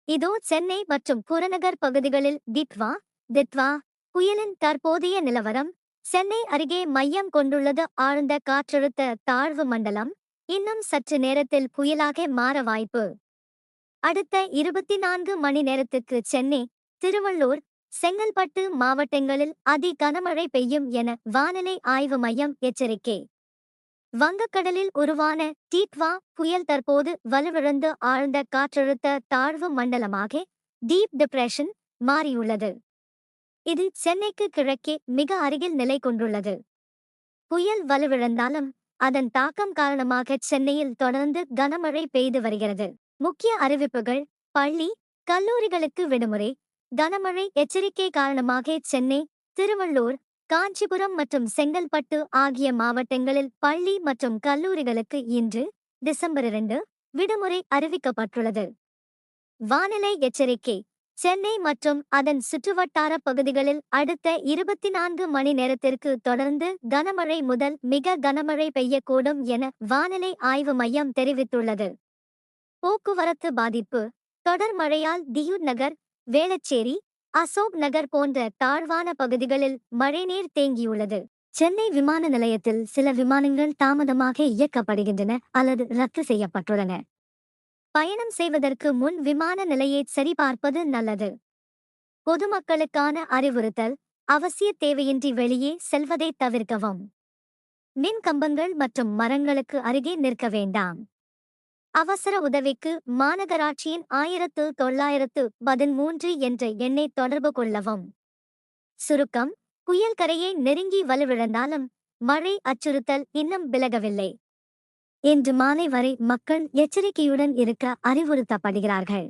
இதோ சென்னை மற்றும் புறநகர் பகுதிகளில் தித்வா புயலின் தற்போதைய நிலவரம். சென்னை அருகே மையம் கொண்டுள்ளது ஆழ்ந்த காற்றழுத்த தாழ்வு மண்டலம். இன்னும் சற்று நேரத்தில் புயலாக மாற வாய்ப்பு. அடுத்த 24 மணி நேரத்துக்கு சென்னை, திருவள்ளூர், செங்கல்பட்டு மாவட்டங்களில் அதி கனமழை பெய்யும் என வானிலை ஆய்வு மையம் எச்சரிக்கை. வங்கக்கடலில் உருவான டிட்வா புயல் தற்போது வலுவிழந்து ஆழ்ந்த காற்றழுத்த தாழ்வு மண்டலமாக டீப் டிப்ரெஷன் மாறியுள்ளது. இது சென்னைக்கு கிழக்கே மிக அருகில் நிலை கொண்டுள்ளது. புயல் வலுவிழந்தாலும் அதன் தாக்கம் காரணமாக சென்னையில் தொடர்ந்து கனமழை பெய்து வருகிறது. முக்கிய அறிவிப்புகள்: பள்ளி, கல்லூரிகளுக்கு விடுமுறை. கனமழை எச்சரிக்கை காரணமாக சென்னை, திருவள்ளூர், காஞ்சிபுரம் மற்றும் செங்கல்பட்டு ஆகிய மாவட்டங்களில் பள்ளி மற்றும் கல்லூரிகளுக்கு இன்று டிசம்பர் 2 விடுமுறை அறிவிக்கப்பட்டுள்ளது. வானிலை எச்சரிக்கை: சென்னை மற்றும் அதன் சுற்றுவட்டார பகுதிகளில் அடுத்த 24 மணி நேரத்திற்கு தொடர்ந்து கனமழை முதல் மிக கனமழை பெய்யக்கூடும் என வானிலை ஆய்வு மையம் தெரிவித்துள்ளது. போக்குவரத்து பாதிப்பு: தொடர் மழையால் தியூட் நகர், வேளச்சேரி, அசோக் நகர் போன்ற தாழ்வான பகுதிகளில் மழைநீர் தேங்கியுள்ளது. சென்னை விமான நிலையத்தில் சில விமானங்கள் தாமதமாக இயக்கப்படுகின்றன அல்லது ரத்து செய்யப்பட்டுள்ளன. பயணம் செய்வதற்கு முன் விமான நிலையை சரிபார்ப்பது நல்லது. பொதுமக்களுக்கான அறிவுறுத்தல்: அவசிய தேவையின்றி வெளியே செல்வதை தவிர்க்கவும். மின் கம்பங்கள் மற்றும் மரங்களுக்கு அருகே நிற்க வேண்டாம். அவசர உதவிக்கு மாநகராட்சியின் 1913 என்ற எண்ணை தொடர்பு கொள்ளவும். சுருக்கம்: புயல் கரையை நெருங்கி வலுவிழந்தாலும் மழை அச்சுறுத்தல் இன்னும் விலகவில்லை. இன்று மாலை வரை மக்கள் எச்சரிக்கையுடன் இருக்க அறிவுறுத்தப்படுகிறார்கள்.